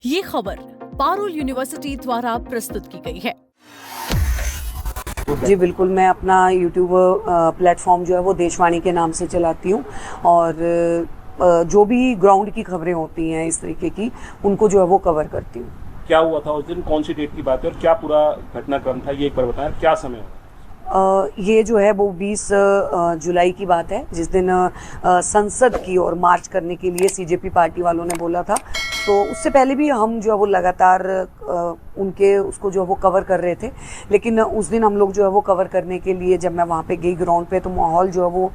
ये खबर पारुल यूनिवर्सिटी द्वारा प्रस्तुत की गई है। जी बिल्कुल, मैं अपना यूट्यूब प्लेटफॉर्म जो है वो देशवाणी के नाम से चलाती हूँ और जो भी ग्राउंड की खबरें होती हैं इस तरीके की उनको जो है वो कवर करती हूँ। क्या हुआ था उस दिन, कौन सी डेट की बात है और क्या पूरा घटनाक्रम था, ये एक बार बताएं, क्या समय हुआ? ये जो है वो 20 जुलाई की बात है, जिस दिन संसद की ओर मार्च करने के लिए सीजेपी पार्टी वालों ने बोला था। तो उससे पहले भी हम जो है वो लगातार उनके उसको जो है वो कवर कर रहे थे, लेकिन उस दिन हम लोग जो है वो कवर करने के लिए जब मैं वहाँ पे गई ग्राउंड पे तो माहौल जो है वो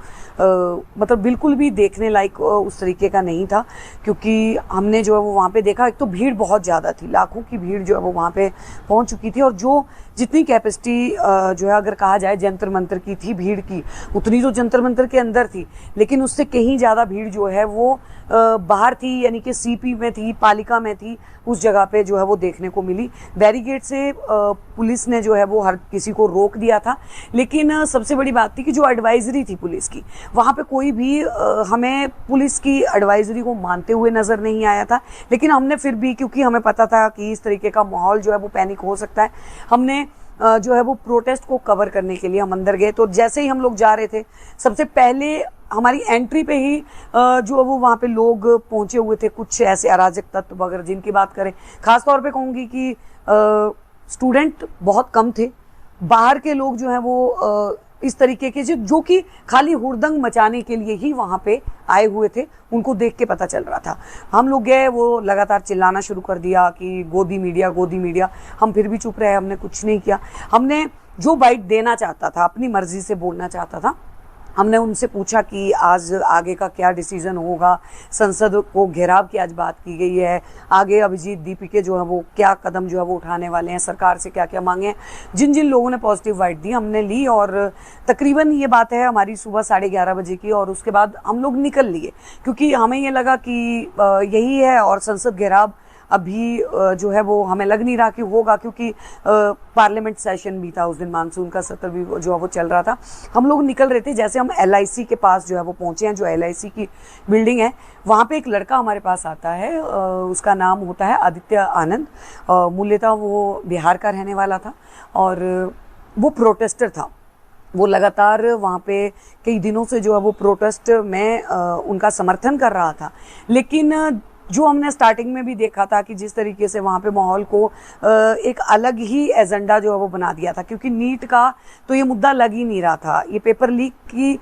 मतलब बिल्कुल भी देखने लायक उस तरीके का नहीं था, क्योंकि हमने जो है वो वहाँ पे देखा, एक तो भीड़ बहुत ज़्यादा थी, लाखों की भीड़ जो है वो वहाँ पे पहुँच चुकी थी और जो जितनी कैपेसिटी जो है अगर कहा जाए जंतर मंतर की थी भीड़ की, उतनी तो जंतर मंतर के अंदर थी, लेकिन उससे कहीं ज़्यादा भीड़ जो है वो बाहर थी, यानी कि सीपी में थी, पालिका में थी, उस जगह पे जो है वो देखने को मिली। बैरिकेड से पुलिस ने जो है वो हर किसी को रोक दिया था, लेकिन सबसे बड़ी बात थी कि जो एडवाइजरी थी पुलिस की, वहाँ पे कोई भी हमें पुलिस की एडवाइजरी को मानते हुए नज़र नहीं आया था। लेकिन हमने फिर भी, क्योंकि हमें पता था कि इस तरीके का माहौल जो है वो पैनिक हो सकता है, हमने जो है वो प्रोटेस्ट को कवर करने के लिए हम अंदर गए। तो जैसे ही हम लोग जा रहे थे, सबसे पहले हमारी एंट्री पे ही जो वो वहाँ पे लोग पहुंचे हुए थे, कुछ ऐसे अराजक तत्व वगैरह, जिनकी बात करें खास तौर पे कहूँगी कि स्टूडेंट बहुत कम थे, बाहर के लोग जो हैं वो इस तरीके के जो कि खाली हुड़दंग मचाने के लिए ही वहाँ पे आए हुए थे, उनको देख के पता चल रहा था। हम लोग गए, वो लगातार चिल्लाना शुरू कर दिया कि गोदी मीडिया गोदी मीडिया। हम फिर भी चुप रहे, हमने कुछ नहीं किया। हमने जो बाइट देना चाहता था, अपनी मर्जी से बोलना चाहता था, हमने उनसे पूछा कि आज आगे का क्या डिसीजन होगा, संसद को घेराव की आज बात की गई है, आगे अभिजीत दीपिके जो है वो क्या कदम जो है वो उठाने वाले हैं, सरकार से क्या क्या मांगे हैं। जिन जिन लोगों ने पॉजिटिव वाइट दी हमने ली, और तकरीबन ये बात है हमारी सुबह 11:30 बजे की, और उसके बाद हम लोग निकल लिए, क्योंकि हमें ये लगा कि यही है, और संसद घेराव अभी जो है वो हमें लग नहीं रहा कि होगा, क्योंकि पार्लियामेंट सेशन भी था उस दिन, मानसून का सत्र भी जो है वो चल रहा था। हम लोग निकल रहे थे, जैसे हम LIC के पास जो है वो पहुंचे हैं, जो LIC की बिल्डिंग है, वहाँ पे एक लड़का हमारे पास आता है, उसका नाम होता है आदित्य आनंद। मूल्यतः वो बिहार का रहने वाला था और वो प्रोटेस्टर था। वो लगातार वहाँ पे कई दिनों से जो है वो प्रोटेस्ट में उनका समर्थन कर रहा था। लेकिन जो हमने स्टार्टिंग में भी देखा था कि जिस तरीके से वहाँ पे माहौल को एक अलग ही एजेंडा जो है वो बना दिया था, क्योंकि नीट का तो ये मुद्दा लग ही नहीं रहा था, ये पेपर लीक की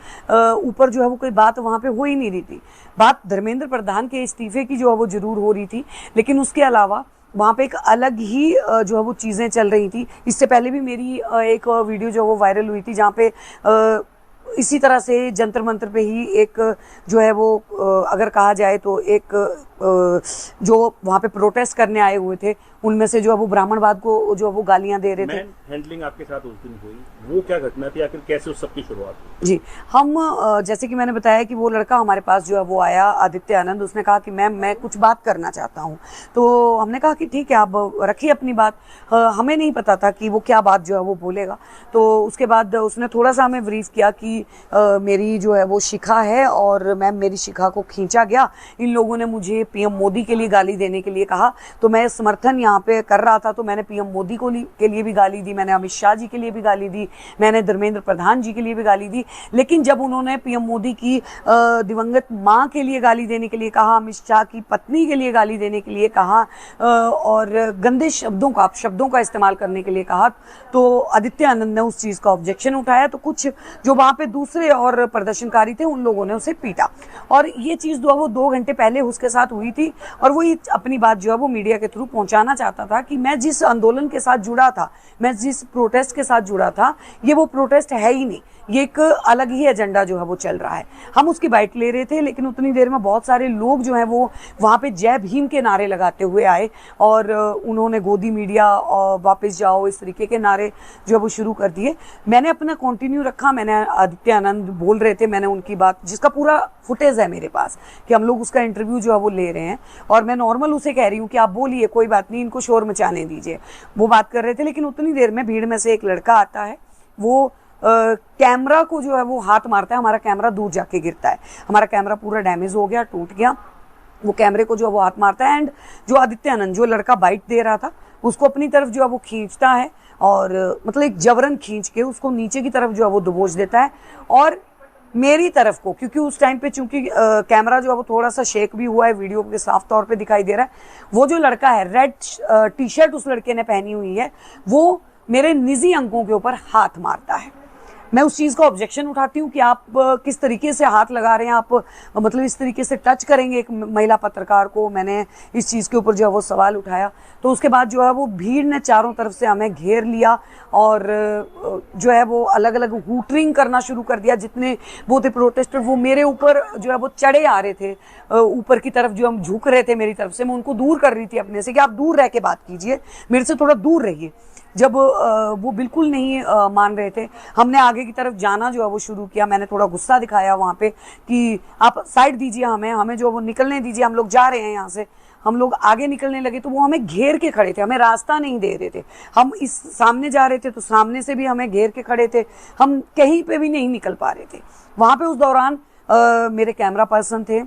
ऊपर जो है वो कोई बात वहाँ पे हो ही नहीं रही थी। बात धर्मेंद्र प्रधान के इस्तीफे की जो है वो जरूर हो रही थी, लेकिन उसके अलावा वहाँ पे एक अलग ही जो है वो चीज़ें चल रही थी। इससे पहले भी मेरी एक वीडियो जो है वो वायरल हुई थी, जहाँ पे इसी तरह से जंतर मंतर पे ही एक जो है वो अगर कहा जाए तो एक जो वहाँ पे प्रोटेस्ट करने आए हुए थे, उनमें से जो है वो ब्राह्मणवाद को जो है वो गालियां दे रहे थे। हैंडलिंग आपके साथ उस दिन हुई, वो क्या घटना थी, आखिर कैसे उस सब की शुरुआत हुई? जी, हम जैसे कि मैंने बताया कि वो लड़का हमारे पास जो है वो आया, आदित्य आनंद, उसने कहा कि मैम मैं कुछ बात करना चाहता हूँ। तो हमने कहा कि ठीक है, आप रखिए अपनी बात। हमें नहीं पता था कि वो क्या बात जो है वो बोलेगा। तो उसके बाद उसने थोड़ा सा हमें ब्रीफ किया कि मेरी जो है वो शिखा है और मैम मेरी शिखा को खींचा गया, इन लोगों ने मुझे PM मोदी के लिए गाली देने के लिए कहा, तो मैं समर्थन यहाँ पे कर रहा था, तो मैंने PM मोदी के लिए भी गाली दी, मैंने अमित शाह जी के लिए भी गाली दी, मैंने धर्मेंद्र प्रधान जी के लिए भी गाली दी। लेकिन जब उन्होंने PM मोदी की दिवंगत माँ के लिए गाली देने के लिए कहा, अमित शाह की पत्नी के लिए गाली देने के लिए कहा और गंदे शब्दों का इस्तेमाल करने के लिए कहा, तो आदित्य आनंद ने उस चीज़ का ऑब्जेक्शन उठाया। तो कुछ जो वहाँ पे दूसरे और प्रदर्शनकारी थे, उन लोगों ने उसे पीटा, और ये चीज़ जो है वो 2 घंटे पहले उसके साथ हुई थी, और वो अपनी बात जो है वो मीडिया के थ्रू पहुंचाना चाहता था कि मैं जिस आंदोलन के साथ जुड़ा था, मैं जिस प्रोटेस्ट के साथ जुड़ा था, ये वो प्रोटेस्ट है ही नहीं, ये एक अलग ही एजेंडा जो है वो चल रहा है। हम उसकी बाइट ले रहे थे, लेकिन उतनी देर में बहुत सारे लोग जो हैं वो वहाँ पे जय भीम के नारे लगाते हुए आए, और उन्होंने गोदी मीडिया और वापस जाओ, इस तरीके के नारे जो है वो शुरू कर दिए। मैंने अपना कंटिन्यू रखा, मैंने आदित्य आनंद बोल रहे थे, मैंने उनकी बात, जिसका पूरा फुटेज है मेरे पास कि हम लोग उसका इंटरव्यू जो है वो ले रहे हैं, और मैं नॉर्मल उसे कह रही हूँ कि आप बोलिए, कोई बात नहीं, इनको शोर मचाने दीजिए। वो बात कर रहे थे, लेकिन उतनी देर में भीड़ में से एक लड़का आता है, वो कैमरा को जो है वो हाथ मारता है, हमारा कैमरा दूर जाके गिरता है, हमारा कैमरा पूरा डैमेज हो गया, टूट गया। वो कैमरे को जो है वो हाथ मारता है एंड जो आदित्य आनंद जो लड़का बाइट दे रहा था उसको अपनी तरफ जो है वो खींचता है और मतलब एक जबरन खींच के उसको नीचे की तरफ जो है वो दबोच देता है और मेरी तरफ को, क्योंकि उस टाइम पे चूंकि कैमरा जो है वो थोड़ा सा शेक भी हुआ है, वीडियो पे साफ तौर पे दिखाई दे रहा है, वो जो लड़का है रेड टी शर्ट उस लड़के ने पहनी हुई है, वो मेरे निजी अंगों के ऊपर हाथ मारता है। मैं उस चीज़ का ऑब्जेक्शन उठाती हूँ कि आप किस तरीके से हाथ लगा रहे हैं, आप मतलब इस तरीके से टच करेंगे एक महिला पत्रकार को। मैंने इस चीज़ के ऊपर जो है वो सवाल उठाया, तो उसके बाद जो है वो भीड़ ने चारों तरफ से हमें घेर लिया और जो है वो अलग अलग हूटरिंग करना शुरू कर दिया। जितने वो थे प्रोटेस्टर वो मेरे ऊपर जो है वो चढ़े आ रहे थे, ऊपर की तरफ जो हम झुक रहे थे मेरी तरफ से, मैं उनको दूर कर रही थी अपने से कि आप दूर रह के बात कीजिए, मेरे से थोड़ा दूर रहिए। जब वो बिल्कुल नहीं मान रहे थे, हमने आगे की तरफ जाना जो है वो शुरू किया। मैंने थोड़ा गुस्सा दिखाया वहाँ पे कि आप साइड दीजिए, हमें जो वो निकलने दीजिए, हम लोग जा रहे हैं यहाँ से। हम लोग आगे निकलने लगे तो वो हमें घेर के खड़े थे, हमें रास्ता नहीं दे रहे थे। हम इस सामने जा रहे थे तो सामने से भी हमें घेर के खड़े थे, हम कहीं पे भी नहीं निकल पा रहे थे। वहाँ पे उस दौरान मेरे कैमरा पर्सन थे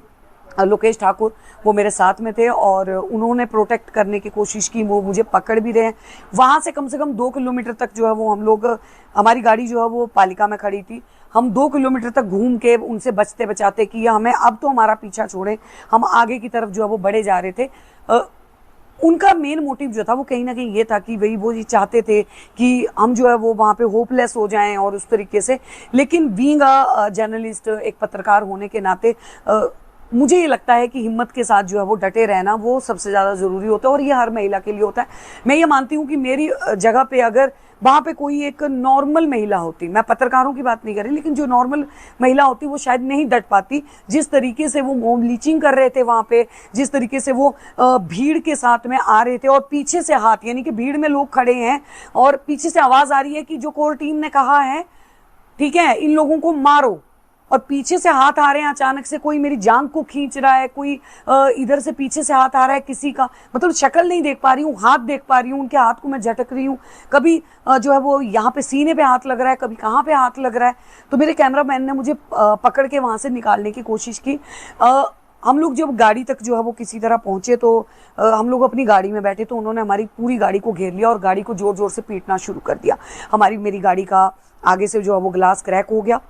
लोकेश ठाकुर, वो मेरे साथ में थे और उन्होंने प्रोटेक्ट करने की कोशिश की, वो मुझे पकड़ भी रहे हैं। वहाँ से कम 2 किलोमीटर तक जो है वो हम लोग, हमारी गाड़ी जो है वो पालिका में खड़ी थी, हम 2 किलोमीटर तक घूम के उनसे बचते बचाते कि हमें अब तो हमारा पीछा छोड़े, हम आगे की तरफ जो है वो बढ़े जा रहे थे। उनका मेन मोटिव जो था वो कहीं ना कहीं ये था कि वही वो ये चाहते थे कि हम जो है वो वहाँ पे होपलेस हो जाएं और उस तरीके से। लेकिन बीइंग अ जर्नलिस्ट, एक पत्रकार होने के नाते मुझे ये लगता है कि हिम्मत के साथ जो है वो डटे रहना वो सबसे ज़्यादा ज़रूरी होता है और ये हर महिला के लिए होता है। मैं ये मानती हूँ कि मेरी जगह पे अगर वहाँ पे कोई एक नॉर्मल महिला होती, मैं पत्रकारों की बात नहीं कर रही, लेकिन जो नॉर्मल महिला होती वो शायद नहीं डट पाती। जिस तरीके से वो मॉब लिंचिंग कर रहे थे वहाँ पे, जिस तरीके से वो भीड़ के साथ में आ रहे थे और पीछे से हाथ, यानी कि भीड़ में लोग खड़े हैं और पीछे से आवाज़ आ रही है कि जो कोर टीम ने कहा है ठीक है इन लोगों को मारो, और पीछे से हाथ आ रहे हैं, अचानक से कोई मेरी जांघ को खींच रहा है, कोई इधर से पीछे से हाथ आ रहा है किसी का, मतलब शक्ल नहीं देख पा रही हूँ, हाथ देख पा रही हूँ, उनके हाथ को मैं झटक रही हूँ, कभी जो है वो यहाँ पे सीने पे हाथ लग रहा है, कभी कहाँ पे हाथ लग रहा है। तो मेरे कैमरामैन ने मुझे पकड़ के वहाँ से निकालने की कोशिश की। हम लोग जब गाड़ी तक जो है वो किसी तरह पहुंचे तो हम लोग अपनी गाड़ी में बैठे तो उन्होंने हमारी पूरी गाड़ी को घेर लिया और गाड़ी को जोर जोर से पीटना शुरू कर दिया। मेरी गाड़ी का आगे से जो है वो ग्लास क्रैक हो गया,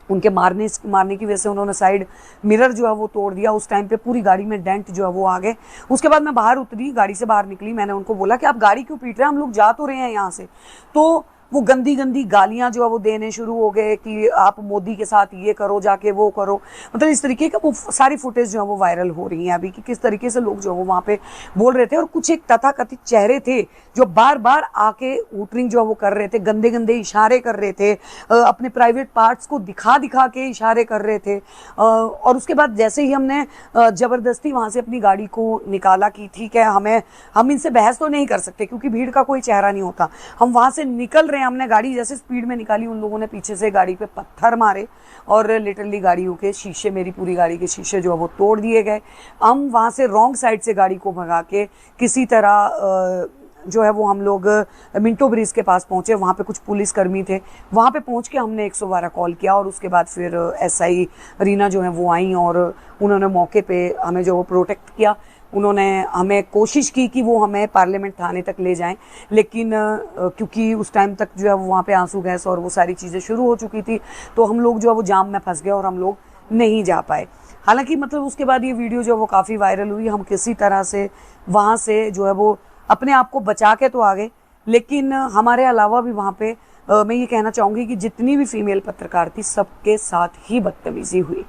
उनके मारने की वजह से उन्होंने साइड मिरर जो है वो तोड़ दिया। उस टाइम पे पूरी गाड़ी में डेंट जो है वो आ गए। उसके बाद मैं बाहर उतरी, गाड़ी से बाहर निकली, मैंने उनको बोला कि आप गाड़ी क्यों पीट रहे हैं, हम लोग जा तो रहे हैं यहाँ से। तो वो गंदी गंदी गालियां जो है वो देने शुरू हो गए कि आप मोदी के साथ ये करो, जाके वो करो, मतलब इस तरीके का वो सारी फुटेज जो है वो वायरल हो रही है अभी कि किस तरीके से लोग जो है वो वहाँ पे बोल रहे थे। और कुछ एक तथाकथित चेहरे थे जो बार बार आके हूटरिंग जो है वो कर रहे थे, गंदे गंदे इशारे कर रहे थे, अपने प्राइवेट पार्ट्स को दिखा दिखा के इशारे कर रहे थे। और उसके बाद जैसे ही हमने जबरदस्ती वहाँ से अपनी गाड़ी को निकाला कि ठीक है हम इनसे बहस तो नहीं कर सकते क्योंकि भीड़ का कोई चेहरा नहीं होता, हम वहाँ से निकल रहे हैं, हमने गाड़ी जैसे स्पीड में निकाली, उन लोगों ने पीछे से गाड़ी पे पत्थर मारे और लिटरली गाड़ियों के शीशे, मेरी पूरी गाड़ी के शीशे जो है वो तोड़ दिए गए। हम वहाँ से रॉन्ग साइड से गाड़ी को भगा के किसी तरह जो है वो हम लोग मिंटो ब्रिज के पास पहुंचे। वहाँ पे कुछ पुलिसकर्मी थे, वहाँ पे पहुंच के हमने 112 कॉल किया और उसके बाद फिर एसआई रीना जो है वो आई और उन्होंने मौके पे हमें जो वो प्रोटेक्ट किया। उन्होंने हमें कोशिश की कि वो हमें पार्लियामेंट थाने तक ले जाएं, लेकिन क्योंकि उस टाइम तक जो है वो वहाँ पे आंसू गैस और वो सारी चीज़ें शुरू हो चुकी थी तो हम लोग जो है वो जाम में फंस गए और हम लोग नहीं जा पाए। हालांकि मतलब उसके बाद ये वीडियो जो है वो काफ़ी वायरल हुई, हम किसी तरह से वहाँ से जो है वो अपने आप को बचा के तो आ गए, लेकिन हमारे अलावा भी वहाँ पे मैं ये कहना चाहूँगी कि जितनी भी फीमेल पत्रकार थी सबके साथ ही बदतमीज़ी हुई,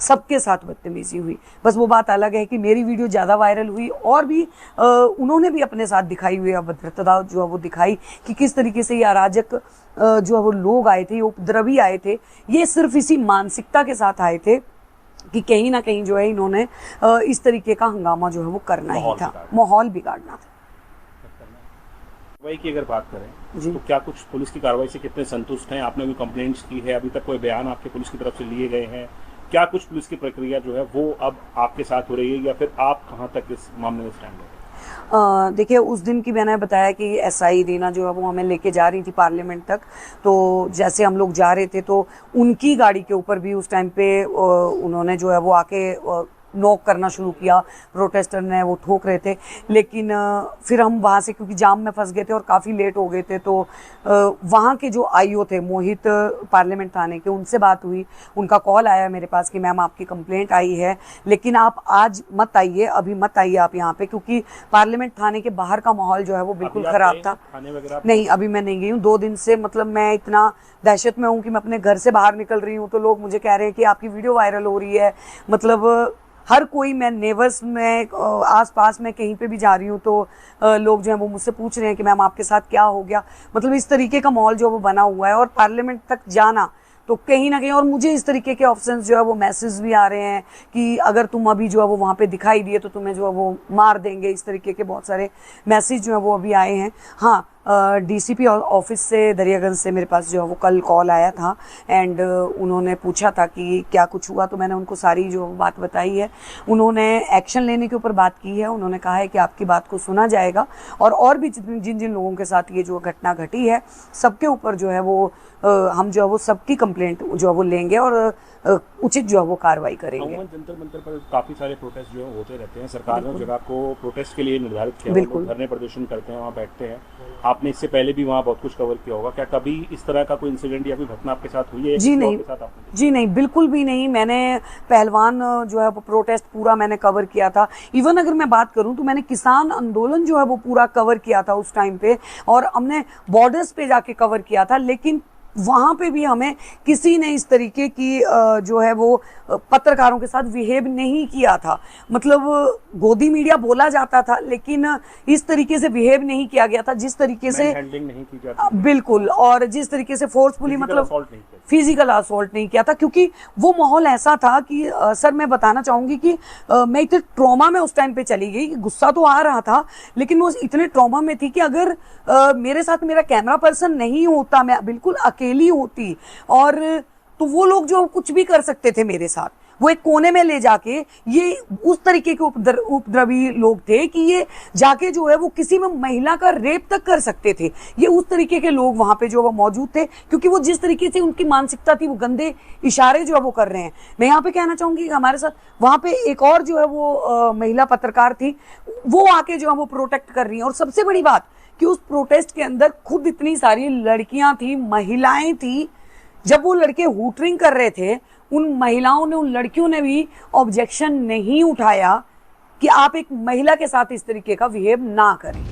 सबके साथ बदतमीज़ी हुई। बस वो बात अलग है कि मेरी वीडियो ज़्यादा वायरल हुई और भी उन्होंने भी अपने साथ दिखाई हुई अभद्रता जो है वो दिखाई कि किस तरीके से ये अराजक जो है वो लोग आए थे, ये उपद्रवी आए थे, ये सिर्फ इसी मानसिकता के साथ आए थे कि कहीं ना कहीं जो है इन्होंने इस तरीके का हंगामा जो है वो करना ही था, माहौल बिगाड़ना था। कार्रवाई की अगर बात करें जी। तो क्या कुछ पुलिस की कार्रवाई से कितने संतुष्ट हैं? आपने भी कंप्लेंट्स की है, अभी तक कोई बयान आपके पुलिस की तरफ से लिए गए हैं? क्या कुछ पुलिस की प्रक्रिया जो है वो अब आपके साथ हो रही है या फिर आप कहाँ तक इस मामले में स्टैंड है? देखिए उस दिन की मैंने बताया कि एसआई रीना जो है वो हमें लेके जा रही थी पार्लियामेंट तक, तो जैसे हम लोग जा रहे थे तो उनकी गाड़ी के ऊपर भी उस टाइम पे उन्होंने जो है वो आके नॉक करना शुरू किया, प्रोटेस्टर ने वो ठोक रहे थे। लेकिन फिर हम वहाँ से, क्योंकि जाम में फंस गए थे और काफ़ी लेट हो गए थे, तो वहाँ के जो आईओ थे मोहित पार्लियामेंट थाने के, उनसे बात हुई। उनका कॉल आया मेरे पास कि मैम आपकी कंप्लेंट आई है, लेकिन आप आज मत आइए, अभी मत आइए आप यहाँ पे, क्योंकि पार्लियामेंट थाने के बाहर का माहौल जो है वो बिल्कुल खराब था। नहीं, अभी मैं नहीं गई हूँ 2 दिन से। मतलब मैं इतना दहशत में हूँ कि मैं अपने घर से बाहर निकल रही हूँ तो लोग मुझे कह रहे हैं कि आपकी वीडियो वायरल हो रही है। मतलब हर कोई, मैं नेवर्स में आस पास में कहीं पे भी जा रही हूँ तो लोग जो है वो मुझसे पूछ रहे हैं कि मैम आपके साथ क्या हो गया। मतलब इस तरीके का माहौल जो वो बना हुआ है, और पार्लियामेंट तक जाना तो कहीं ना कहीं, और मुझे इस तरीके के ऑप्शंस जो है वो मैसेज भी आ रहे हैं कि अगर तुम अभी जो है वो वहाँ पे दिखाई दिए तो तुम्हें जो है वो मार देंगे। इस तरीके के बहुत सारे मैसेज जो है वो अभी आए हैं। हाँ, डीसीपी ऑफिस से, दरियागंज से मेरे पास जो है वो कल कॉल आया था, एंड उन्होंने पूछा था कि क्या कुछ हुआ, तो मैंने उनको सारी जो बात बताई है। उन्होंने एक्शन लेने के ऊपर बात की है। उन्होंने कहा है कि आपकी बात को सुना जाएगा, और भी जिन जिन लोगों के साथ ये जो घटना घटी है सबके ऊपर जो है वो हम जो है वो सबकी कंप्लेंट जो है वो लेंगे और उचित जो है वो कार्रवाई करेंगे। जंतर मंतर पर काफी सारे प्रोटेस्ट जो होते रहते हैं। सरकार ने जगह को प्रोटेस्ट के लिए निर्धारित किया, बिल्कुल धरने प्रदर्शन करते हैं, वहाँ बैठते हैं। आपने इससे पहले भी वहाँ बहुत कुछ कवर किया होगा, क्या कभी इस तरह का कोई इंसिडेंट या कोई घटना आपके साथ हुई है? जी नहीं, जी नहीं, बिल्कुल भी नहीं। मैंने पहलवान जो है वो प्रोटेस्ट पूरा मैंने कवर किया था। इवन अगर मैं बात करूं तो मैंने किसान आंदोलन जो है वो पूरा कवर किया था उस टाइम पे, और हमने बॉर्डर्स पे जाके कवर किया था। लेकिन वहां पे भी हमें किसी ने इस तरीके की जो है वो पत्रकारों के साथ बिहेव नहीं किया था। मतलब गोदी मीडिया बोला जाता था, लेकिन इस तरीके से बिहेव नहीं किया गया था जिस तरीके से हैंडलिंग नहीं की जाती। बिल्कुल, और जिस तरीके से फोर्सफुली, मतलब फिजिकल असॉल्ट नहीं किया था, क्योंकि वो माहौल ऐसा था कि सर मैं बताना चाहूंगी कि मैं इतने ट्रॉमा में उस टाइम पे चली गई। गुस्सा तो आ रहा था, लेकिन वो इतने ट्रॉमा में थी कि अगर मेरे साथ मेरा कैमरा पर्सन नहीं होता, मैं बिल्कुल अकेली होती, और तो वो लोग जो कुछ भी कर सकते थे मेरे साथ। वो एक कोने में ले जाके, ये उस तरीके के उपद्रवी लोग थे कि ये जाके जो है वो किसी में महिला का रेप तक कर सकते थे। ये उस तरीके के लोग वहां पे जो वो मौजूद थे, क्योंकि वो जिस तरीके से उनकी मानसिकता थी, वो गंदे इशारे जो है वो कर रहे हैं। मैं यहाँ पे कहना चाहूंगी कि हमारे साथ वहां पे एक और जो है वो महिला पत्रकार थी, वो आके जो है वो प्रोटेक्ट कर रही है। और सबसे बड़ी बात कि उस प्रोटेस्ट के अंदर खुद इतनी सारी लड़कियां थी, महिलाएं थी। जब वो लड़के हूटरिंग कर रहे थे, उन महिलाओं ने, उन लड़कियों ने भी ऑब्जेक्शन नहीं उठाया कि आप एक महिला के साथ इस तरीके का बिहेव ना करें।